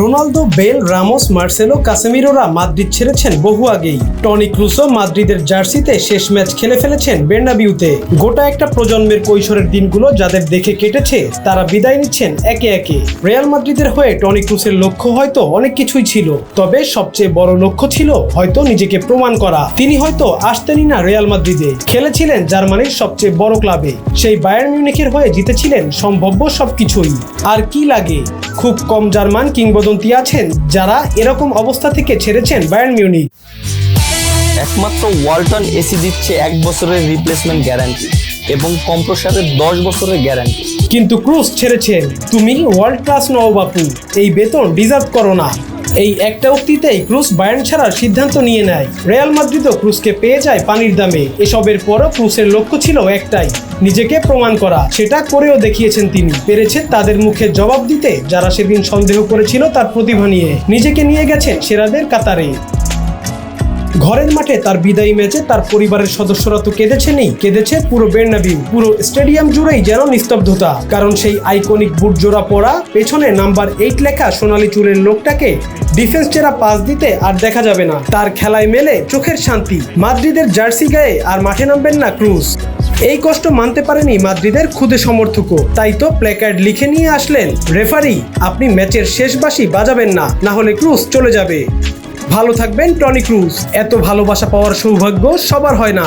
Ronaldo, Bale, Ramos, Marcelo, কাসেমিরোরা Madrid ছেড়েছেন বহু আগেই। টনি ক্রুসও মাদ্রিদের জার্সিতে শেষ ম্যাচ খেলে ফেলেছেন বের্নাবিউতে। গোটা একটা প্রজন্মের কৈশোরের দিনগুলো যাদের দেখে কেটেছে তারা বিদায় নিচ্ছেন একে একে। রিয়াল মাদ্রিদের হয়ে টনি ক্রুসের লক্ষ্য হয়তো অনেক কিছুই ছিল, তবে সবচেয়ে বড় লক্ষ্য ছিল হয়তো নিজেকে প্রমাণ করা। তিনি হয়তো আসতেনই না রিয়াল মাদ্রিদে, খেলেছিলেন জার্মানির সবচেয়ে বড় ক্লাবে। সেই বায়ার্ন মিউনিখের হয়ে জিতেছিলেন সম্ভাব্য সবকিছুই। আর কি লাগে, খুব কম জার্মান কিংবদন্তি আছেন যারা এরকম অবস্থা থেকে ছেড়েছেন বায়ার্ন মিউনিখ। একমাত্র ওয়ালটন এসি দিচ্ছে 1 বছরের রিপ্লেসমেন্ট গ্যারান্টি এবং কম্প্রেসারের 10 বছরের গ্যারান্টি। কিন্তু ক্রুস ছেড়েছেন। তুমি ওয়ার্ল্ড ক্লাস নও বাপু, এই বেতন ডিজার্ভ করো না। এই একটা উক্তিতেই ক্রুস বায়ার্ন ছাড়ার সিদ্ধান্ত নিয়ে নেয়। রিয়াল মাদ্রিদও ক্রুসকে পেয়ে যায় পানির দামে। এসবের পরও ক্রুসের লক্ষ্য ছিল একটাই, নিজেকে প্রমাণ করা। সেটা করেও দেখিয়েছেন তিনি। পেরেছেন তাদের মুখে জবাব দিতে যারা সেদিন সন্দেহ করেছিল তার প্রতিভা নিয়ে। নিজেকে নিয়ে গেছেন সেরাদের কাতারে। ঘরের মাঠে তার বিদায়ী ম্যাচে তার পরিবারের সদস্যরা তো কেঁদেছেনই, কেঁদেছে পুরো বের্নাবিউ। পুরো স্টেডিয়াম জুড়েই যেন নিস্তব্ধতা, কারণ সেই আইকনিক বুট জোড়া পরা, পেছনে নাম্বার 8 লেখা সোনালী চুলের লোকটাকে ডিফেন্স চেরা পাস দিতে আর দেখা যাবে না। তার খেলায় মেলে চোখের শান্তি। মাদ্রিদের জার্সি গায়ে আর মাঠে নামবেন না ক্রুস। এই কষ্ট মানতে পারেনি মাদ্রিদের খুদে সমর্থকও, তাই তো প্ল্যাকার্ড লিখে নিয়ে আসলেন, রেফারি আপনি ম্যাচের শেষ বাঁশি বাজাবেন না, না হলে ক্রুস চলে যাবে। ভালো থাকবেন টনি ক্রুস। এত ভালোবাসা পাওয়ার সৌভাগ্য সবার হয় না।